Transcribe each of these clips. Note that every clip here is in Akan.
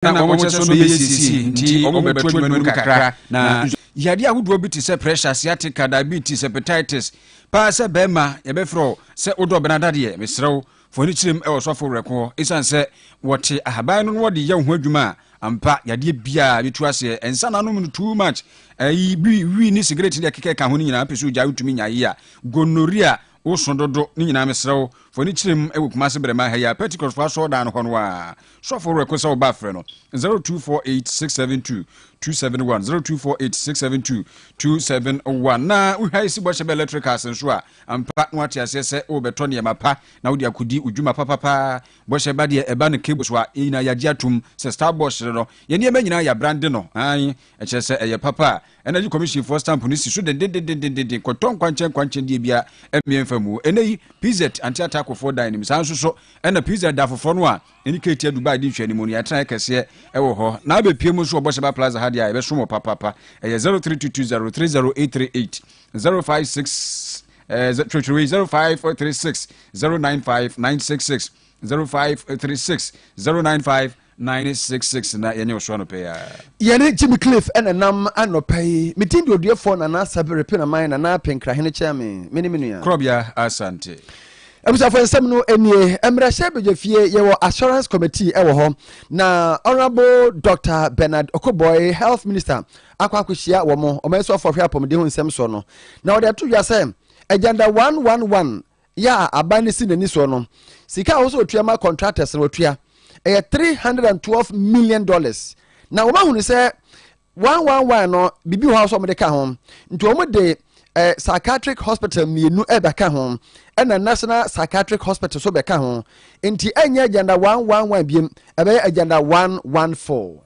na wo che so no yesisi nti omo beto adwuma kakra na yade ahodo bi te se pressure sciatic diabetes hepatitis pa se bema ye be fro se odo benadade mesrew foni chirim e wo sofo reko isan se wote ahaban no wode ye ho adwuma ampa yade bia betu ase ensa na no too much ayi wi ni cigarette de keke ka ho ni nyina pesu gya utumi nyaye a gonorrhea wo sondodo ni nyina mesrew foni chirim e wokuma se brema ha ya Pentecost fa so da no hono a sofo reko se wo ba frɛ no 0248672271 0248672271 na uhai si bo shebe electricals nso a ampa nwate ase se wo beto ne mapa na wo de akudi udwuma papa bo shebe de eba ne cables wa ina yaji atum se starbosh no ye ne ema nyina ya brand no an eche se eye papa energy commission for stamp ni si so de koton kwancen de bia emiemfamu eneyi PZ anti attack for dynamics san so ena PZ da fofo no a indicate ya Dubai di hwani mu ne ya tran kese ewo ho na abepie mu so obosheba plaza hadi a ebe so mo papa 0322030838 056 0536 095966 0536 095966 na yenye osho no pe ya yene Jimmy Cliff ena nam anopai mitindi Oduefour na Asabre na man na penkra hene chame menu ya Krobea Asante Ebusa for nsem no enie emra shebejefie yewo assurance committee ewo ho na honorable Dr. Bernard Okoboy health minister akwakohia wo mo omenso for hwe apom de ho nsem so no na wo de to ya se agenda 111 ya abani si nani so no sika wo so otuama contractors no otua $312 million na wo ma hunu se 111 no bibi ho so mo de ka ho nti wo mo de psychiatric hospital mienu ebeka ho na national psychiatric hospital so beka ho enti enya agenda 111 biem ebe agenda 114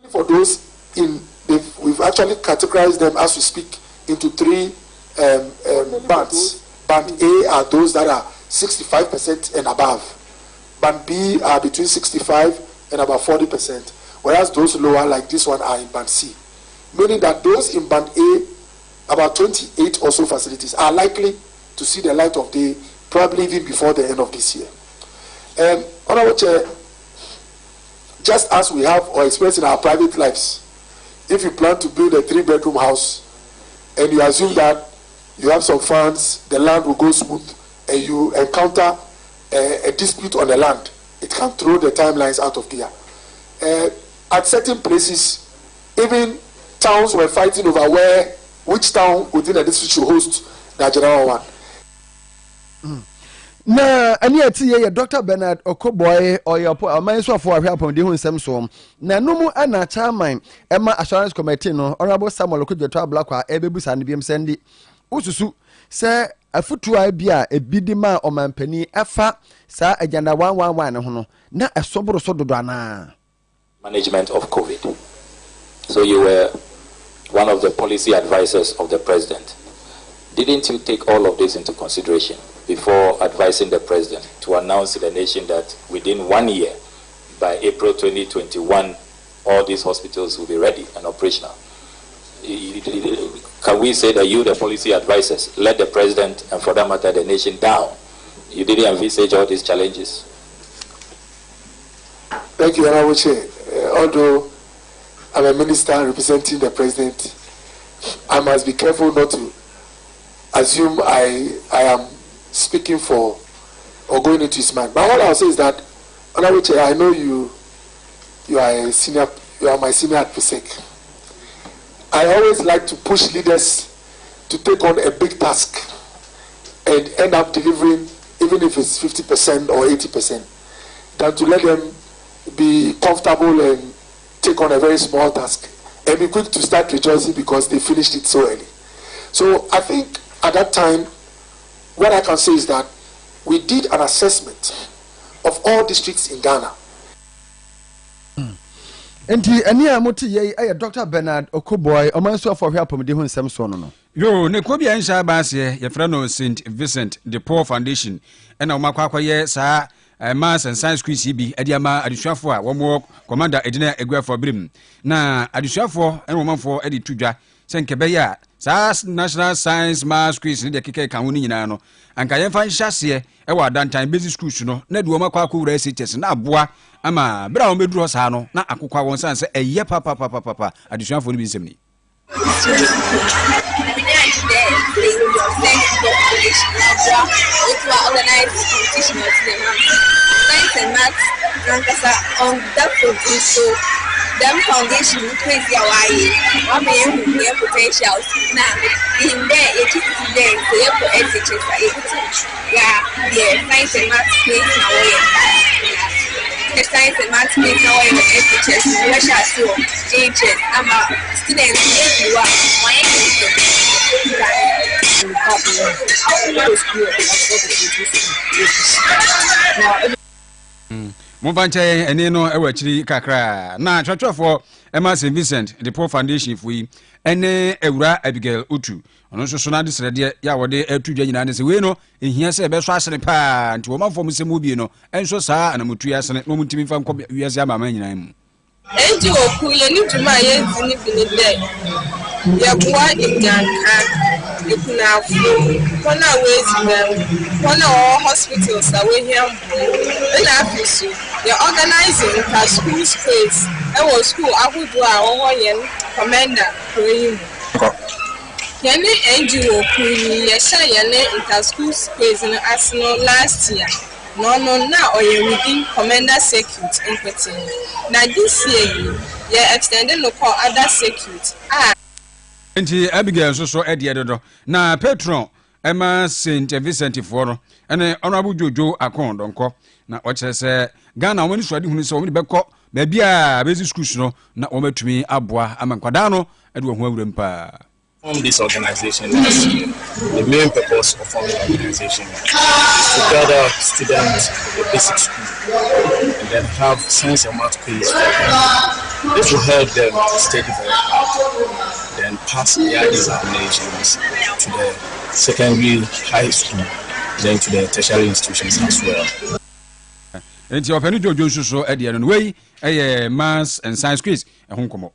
for those in we've actually categorized them as we speak into three bands. Band A are those that are 65% and above. Band B are between 65 and about 40%, whereas those lower like this one are in band C, meaning that those in band A, about 28 or so facilities are likely to see the light of day probably even before the end of this year. Honorable Chair, just as we have or experience in our private lives, if you plan to build a 3-bedroom house and you assume that you have some funds, the land will go smooth, and you encounter a dispute on the land, it can throw the timelines out of gear. At certain places, even towns were fighting over which town within a district should host the general one. Na ani ati ye Dr. Bernard Okoboy oyopo amanso afo ahwe apom de hu nsem so na numu ana chairman ema assurance committee no honorable Samuel Okudjeto Ablakwa ebebusa ne biem sendi ususu se afutua bia ebidima omampani afa sa agenda 111 ne ho no na esoboro so dodo ana management of COVID. So you were one of the policy advisors of the president. Didn't you take all of this into consideration before advising the president to announce to the nation that within 1 year, by April 2021, all these hospitals will be ready and operational? Can we say that you, the policy advisors, let the president and for that matter the nation down? You didn't envisage all these challenges? Thank you, Honorable Chair. Although I'm a minister representing the president, I must be careful not to assume I am speaking for or going into his mind. But what I'll say is that, Honorable Chair, I know you are my senior advocate. I always like to push leaders to take on a big task and end up delivering, even if it's 50% or 80%, than to let them be comfortable and take on a very small task and be quick to start rejoicing because they finished it so early. So I think at that time, what I can say is that we did an assessment of all districts in Ghana. Enti ani amoti ye Dr. Bernard Okoboy omanso afo hwe apom de hu nsem so no yo ne Krobea nsha baase ye fra no St Vincent de Paul Foundation ena omakwa ye sa mass and science quiz bi adiama adesuafo a wo commander edina eguafo birim na adesuafo ena omanfo edi tudwa senke be ya sa national science math quiz ne de keke kan woni nyina no anka yemfa nhyiase e wa dantan basic schools no na de wo makwa akowura SHS na aboa ama bra wo meduro saa no na akokwa won san se eye papa adesuafo no bi nsem ni them foundation crazy away. One man who have potentials. Now, in there, it is there. They have SHS. Yeah, science and math place now. The science and math place now in SHS. Russia, so JHS. I'm a student. You are Movanche ene no ewachiri kakra na twatwafo Emma St Vincent the Poor Foundation fui ene ewura Abigail Otu ono so na de srede ya wode atudwa nyina ne se we no ehia se be so asene pa nti wo manfo musemu bi no enso saa na mutu asene no mutimi fa nkọ wiase amama nyina mu eji oku ye ni dwuma ye nzini bini de ye kwa inganka ikuna afu kona wezi dem kona hospitals away here na afisu they organizing ka school space e was school ahudu a owo yen commander praying yani NGO ku ye sha yene inter school space in Arsenal last year no na oye within commander circuit in Petit na this year ye extended no call other circuit Enti Abigail so ede dodo na patron Emma St Vincent for no ene honorable Jojo Akondonko na o kire se Ghana woni so ade hunu se woni bekọ ba bia basic schools no na o matumi aboa amankwada no ede wo hu awuram pa form this organization last year. The main purpose of forming the organization is to gather students in the basic school and then have science and math quiz for them. This will help them to study very hard, then pass their examinations to the secondary, high school, then to the tertiary institutions as well. And your penny Jojo so at the end way, a maths and science quiz, a home come.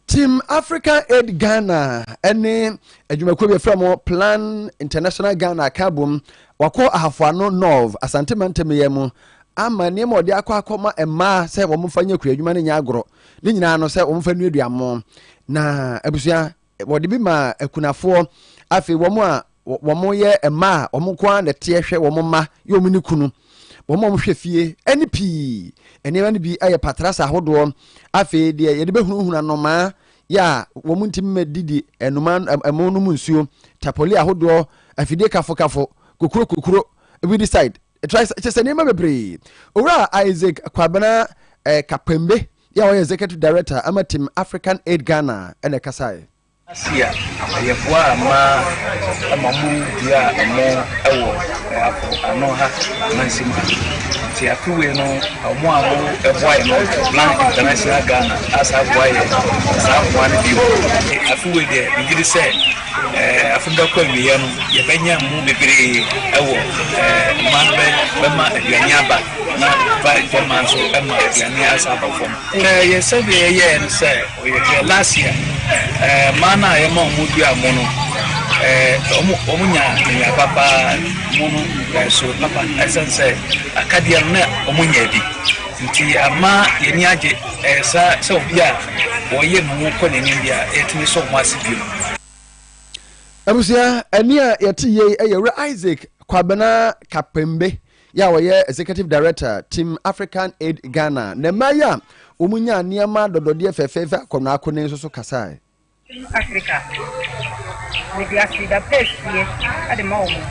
Team African Aid Ghana ene adwumakuo from Plan International Ghana kabum wako ahafano Nov Asante mantemeyemu ama ne mo de akwa ema se wo mfanye kura adwuma ne nya agoro ne nyina no se wo mfa nu aduamo na abusua wo de bi ma akunafo afi wo mo ye ema wo mo kwa ne te hwe wo mo ma yo mu ni kunu wo mo hwe fie ene pi ene wan bi aye patrasa hodo afi de ye de behunu anoma ya wo muntim medidi enuman emonu munsuo tapoli ahodo afide kafo kokuro we decide try just name bebre ora Isaac Kwabena Kapembe ya wo executive director ama Team African Aid Ghana ene KaseƐ Asia ye boa ma amamu dia amo ewo ano ha mansima ti akuwe no amo eboa ye no Plan International Ghana Asabre and Krobea akuwe de ngidi se afunda kwa miya no ye benya mu bebre ewo ma aduanya ba na ba formanso ema aduanya asaba form ye sabe ye nse o last year mana ye ma omudu amono omunya ya papa mono so papa esense akadia na omunya bi nti ama ye ni age sa so bia wo ye mu ko ne bia etumi so mo asibio abusia ania yati ye eyewra Isaac Kwabena Kapembe ya wo ye executive director Team African Aid Ghana ne maya omunya niama dododie fefefe akona akone so KaseƐ Africa. With the acid of pest here at the moment.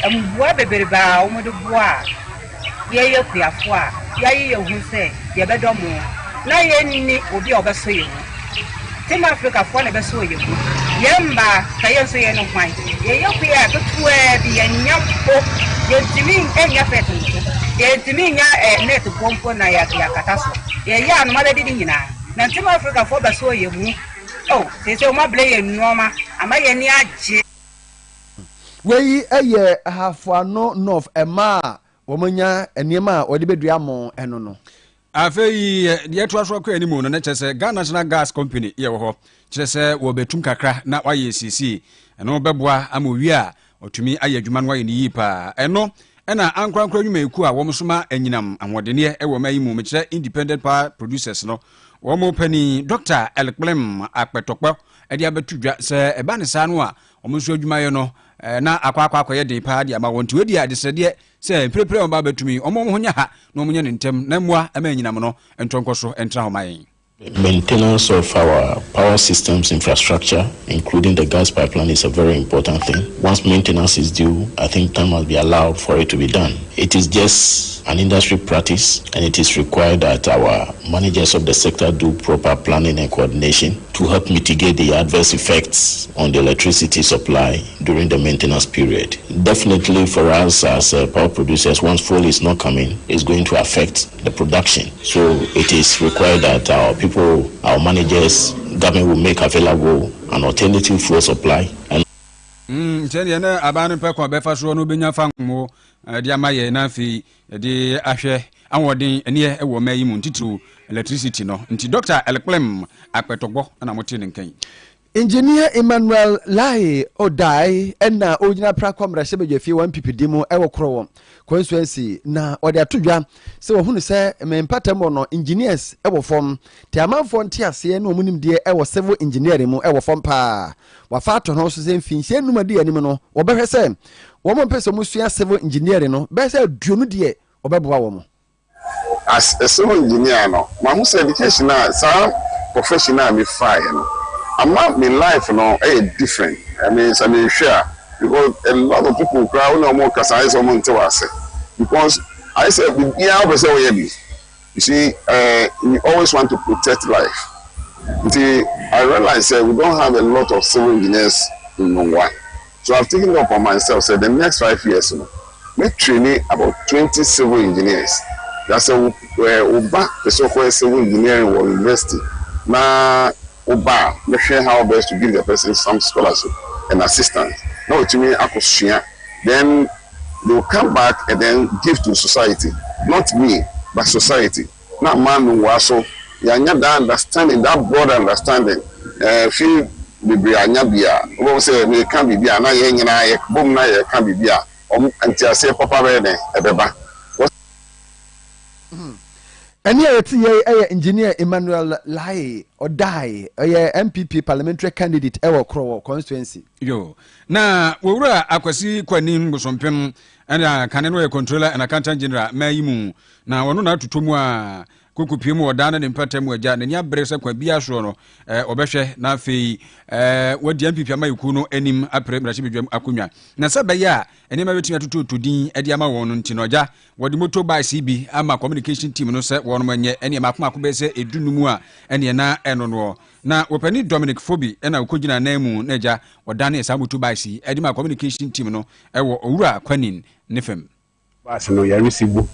And what baby bow, the bois. Yea, your foie, yea, who say, ye better more. Now, ye will be over so you. Team Africa for never saw you. Yamba, I say, no point. Ye, you be at the 12 and young folk. Ye, Jimmy, and your petty. Ye, Jimmy, a net to pompo na catastrophe. Ye, young mother didn't know. Now, Team Africa for the so you. Oh, they say my blame norma. Am I any aje? We half no north ema womunya eniema odi beduamo eno no. afei ye to aso akwa animu no na kyerɛ Ghana National Gas Company ye wo ho kyerɛ sɛ wo betum kakra na waye sisi ɛno bɛboa ama wi a otumi aye adwuma no waye ne yi pa ɛno ɛna ankrankra nwuma eku a wɔn soma anyinam ahodene ɛwɔ mayi mu mekyerɛ Independent Power Producers no wɔn pani Dr. Elklem Akpetokpo ɛde abetu dwa sɛ ɛba ne saa no a wɔn so adwuma yɛ no na akwa ye de pa de ama wɔn tiwedi a de sɛdeɛ sɛ prepare on ba betumi wɔn ho nya ha na wɔn nya ne ntem na mmoa ama anyinam no entonkoso entra ho mayen. Maintenance of our power systems infrastructure, including the gas pipeline, is a very important thing. Once maintenance is due, I think time must be allowed for it to be done. It is just an industry practice, and it is required that our managers of the sector do proper planning and coordination to help mitigate the adverse effects on the electricity supply during the maintenance period. Definitely for us as power producers, once fuel is not coming, it's going to affect the production. So it is required that our people, our managers, government will make available an alternative fuel supply. And na abanu pe ko be fa so no benya fa mo dia maye na fi de ahwe anwodin ene e wo mayi mu ntitiru electricity no nti Dr. Elklem Akpetokpo na mote ne nkan. Engineer Emmanuel Lai Odai na ojina prakom rasebedwafi 1 ppd mu ewo krowo constituency na ode atodwa se wo hunu se mempatam no engineers ewo fom te amanfo ntiase na omunim de ewo civil engineering mu ewo fom pa wafa ato no so se mfinhye numade anim no obehwe se wo mo pese mu sua civil engineering no be se duonu de obeboa wo mo as a civil engineer no ma hu se education na sa professional me fire no my life different. I mean, it's share because a lot of people cry no more KaseÄ someone to us because I said you see, you always want to protect life. You see, I realize we don't have a lot of civil engineers in Nongwa. So I've taken it up on myself. So the next 5 years, make training about 20 civil engineers. That's where the so-called civil engineering university. Now Oba, make sure how best to give the person some scholarship and assistance. Now to me, then they will come back and then give to society. Not me, but society. Not man who was so you that understanding, that broad understanding. Feel the Anyabia. We say we can't be bia na yen na boom na ye can't be bia. Until I say Papa Bene ebeba. Any engineer Emmanuel Lai Odai, MPP parliamentary candidate ewo Krowo constituency. Yo. Na wura akwasi kwanim bosompem and kaneno controller and accountant general mayimu na wono na tutumu a kokopiem odana ne mpatam agya na nya brese kwa bia so no obehwe na afei wodi MPP amayiku no anim apre brachi bedwam akonwa na sabaya enema betumi atutudin ade ama won no ntino agya wodi motorbike bi ama communication team no se won manye ene makoma be se edunumu a ene na eno no na wopani Dominic Fobi ena ukogina na mu na agya wodane esa motorbike ade ma communication team no ewo owura kwanin nefem basi no yarisibu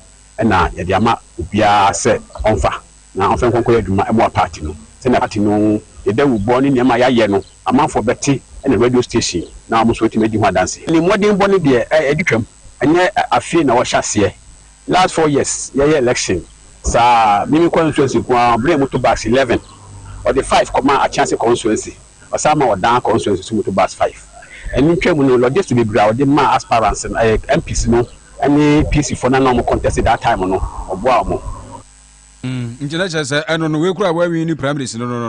na yadi ama ubia se onfa na onfa nkonko yaduma emo party no se na party no yeda wubo ni nema yaye no amanfo beti na radio station na amuso otimedi ho adanse ni modern boni de editwam anye afie na wo hyase last 4 years ye election sa mimi constituency kwa blame motorbus 11 or the 5 comma a chance constituency osama odan constituency motorbus 5 eni twam no logistics be bra de ma aspirants MPs no any PC for na no contest that time no oboa mo njina chese eno no we kura wa wi ni primaries no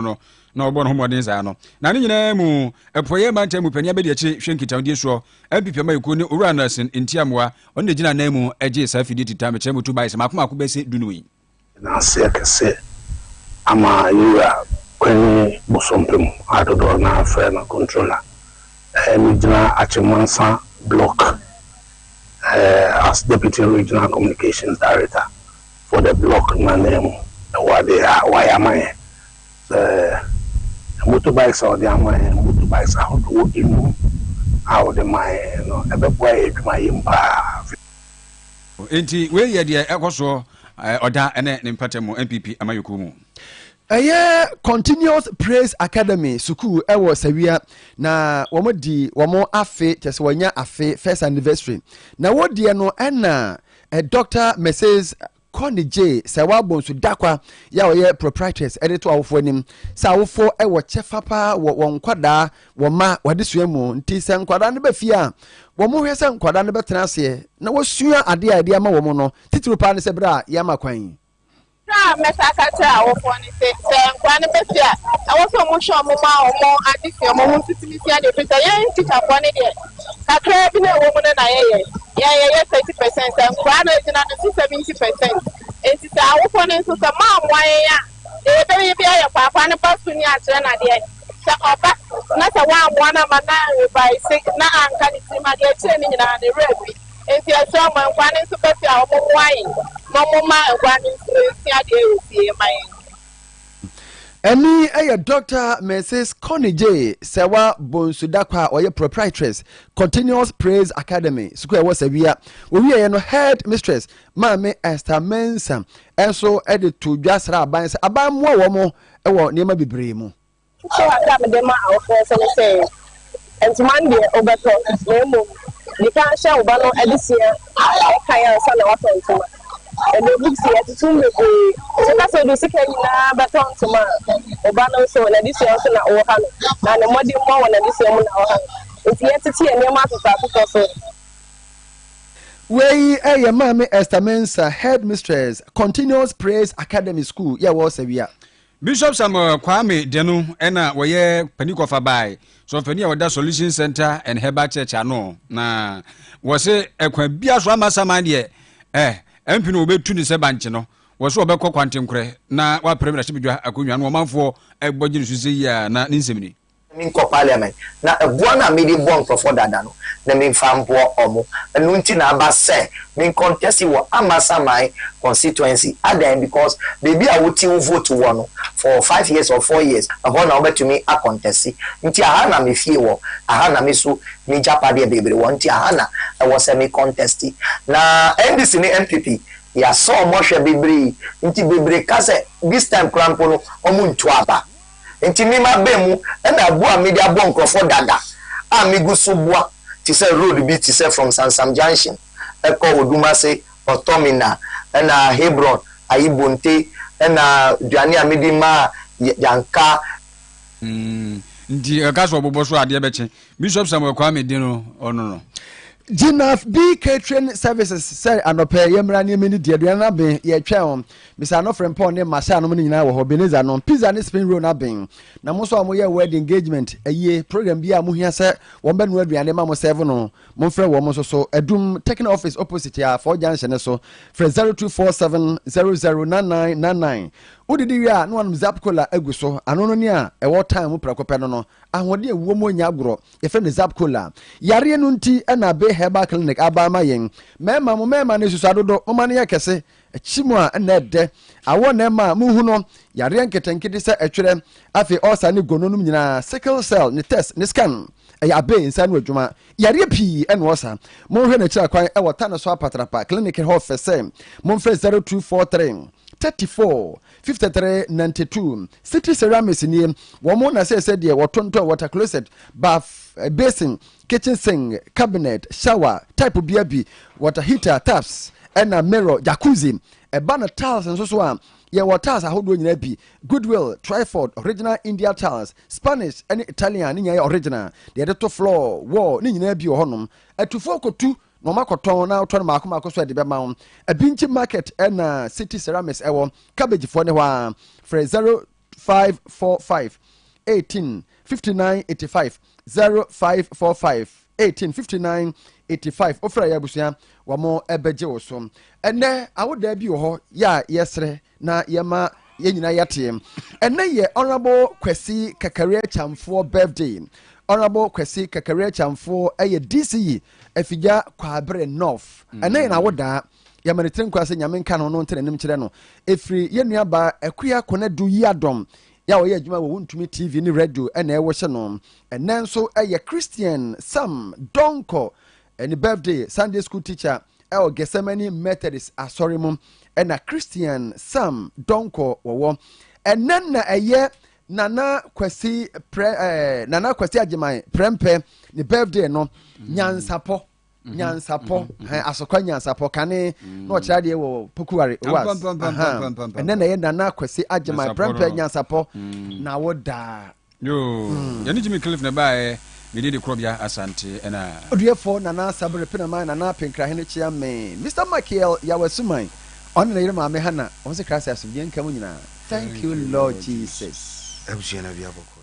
na obo no homodin za no na ne nyina mu epoye manta mu pania be de chi hwenkita ndi so MPP amayiku ni owura nasin ntiamwa on de gina na mu eje sa fidi tita me chemu tubai se makoma ko be se dunuwi na se kase ama yura kwen bosompem adodo na afre na controller mi gina achemansa block as Deputy Regional Communications Director for the block name Wayamaya. The motorbikes are the motorbikes how the my no my impact. Enti we ye de ekoso oda ene ne mpatemu MPP amayokumu. Continuous Praise Academy Suku ewo sawia na womo afe chese wanya afe first anniversary na wodie no na Dr. Mrs. Connie J sɛ wabɔ nso dakwa ya ɔyɛ proprietors ɛde to awofo anim sɛ awofo ɛwɔ kyɛfa paa wɔ nkwadaa wɔ ma wɔde sua mu nti sɛ nkwadaa no bɛfie a wɔn hwɛ sɛ nkwadaa no bɛtena aseɛ na wɔsua adeɛ a yɛde ama wɔn no titiri paa ne sɛ bere a yɛama kwan. Saa mɛsaka kyerɛ awofo ne sɛ nkwadaa no bɛfie a ɛwɔ sɛ wɔn hyɛ wɔn ma wɔn ade fie wɔn titiri fie de fisa yɛn tikyafoɔ ne deɛ kakra bi na ɛwɔ mu no na yɛyɛ 30% nkwadaa no gyina no 70%. Enti sɛ awofo ne nso sɛ maa mmoa yɛn a yɛbɛyɛ bi ayɛ paapa ne ba so ni akyerɛ na deɛ sɛ ɔba na sɛ wɔammoa no ama na rebaise na anka ne tirim adeɛ akyerɛ ne nyinaa ne werɛ bi. Enti ɛkyerɛ ma nkwadaa no nso bɛfie a wɔmmoa yɛn na wɔmma nkwadaa no nso ɛsi adeɛ ɛwɔ fie ma yɛn. Ɛni ɛyɛ Dr. Mrs. Connie J Sewa Bonsudakwa ɔyɛ proprietress Continuous Praise Academy sukuu ɛwɔ Sabia owie no head mistress Maame Esther Mensa ɛnso ɛde to dwa sra aban sɛ aban mu a wɔn ɛwɔ nneɛma bebree mu. So aka me dem a awofo sɛ ne sɛ ntoma deɛ ɔbɛtɔ na emu nika hyɛ ɔba no ɛde sie ɔka yɛ nsa na watɔ ntoma. And the books here to soon be so that's what the second beton to my Obano so and this year also na Ohana and the modern more and this year it's yet to see a new matter for Way a Mammy Esther Mensa head mistress Continuous Praise Academy School ya was a year. Bishop Samuel Kwame Denu ena woye paniko fa bai so fani a wada Solution Center and Herbal Church ano na wo se ekwan bia so amasama de MP no obetu ni se banche no wo so obekọ kwantenkure na wa premier shibidwa akonwa no manfo egbogye su se ya na nsemi min ko parliament na eboa na me di bon profo dada no na min fampo omo enu nti na aba se min contest wo amasamai constituency adan because baby a woti vote wo no for 5 years or 4 years abo na obetumi a contest nti aha na me fie wo aha na me so me japade bebre wo nti aha na e wo se me contest na NDC ni MPP ya so mo hwe bebre nti bebre ka se this time crampo no omu ntu aba nti mima bemu na abua media bon krofo dada amigu so bua ti say road bi ti say from Sansam Junction eko Odumase Otomina na Hebron Ayibonte na duane amedima yanka nti akaso obobo so ade beche Bishop Samuel Kwame Denu ono Ginaf B Catering Services say anope yemra ne meni de aduana ben ye twɛn misa no frempon ne masha no nyina wo Beneza no pizza ne spring roll na ben na mo so amoye wedding engagement aye program bi a mo hia sɛ wɔn bɛ no aduane ma mo serve no mo frɛ wɔn so so adum technical office opposite ya for junction so frɛ 0247009999 udidi wi a no anum zap cola agu so anono ni a ɛwɔ time mo prekopɛ no ahode ewuo mo nya agro ye frɛ ne zap cola yare no nti na be herbal clinic abama yen mema ne susu adodo mo mane yakese achimu a na de awo na ma muhu no yare nketenkede se atwere afi osa ne gononum nyina sickle cell ne test ne scan ya be nsa no adwuma yare pi ene osa mo hwe na kira kwan e wota na so apatrapa clinic ho fese mo mfre 0243 345392 City Ceramics ni womo na se de wotonto water closet bath basin kitchen sink cabinet shower type biabi water heater taps and a mirror jacuzzi a banner tiles and so on ye waters ahodo nyina bi Goodwill Triford original India tiles Spanish and Italian ni original the to floor wall ni nyina bi honom atufo kotu no makoton na oton makoma so de be ma a binchi market and City Ceramics ewo cabbage for ne wa for 0545 185985 0545 185985 ofra ya busia wamo ebeje woso ene awoda bi ho ya yesre na yema yenyina yatem ene ye honorable Kwesi Kakare Chamfo birthday honorable Kwesi Kakare Chamfo eye DCE afija kwabre north ene na woda ya manetren kwase nyamenka no no ntrenem kire no efri yenua ba akuya konadu yadom ya wo ye adwuma wo Wontumi TV ni radio ena e wo hye no enen so eye Christian Sam Donko any birthday Sunday school teacher el Gethsemane Methodist asoremum ena Christian Sam Donko wo enen na eye Nana Kwesi Nana Kwesi Ajiman prempe ni birthday no nyansapo nyansapo asokwa nyansapo kane na ochira de wo pokuware was and then na kwesi agye my prempe nyansapo na woda yo yani Jimmy Cliff na bae me de Krobea Asante na Oduefour na Asabre penama na penkra hene chia me Mr. Michael Yawasuman on na yirma me hana on se krasa asubie nka mu nyina thank you Lord Jesus abusia na bia boko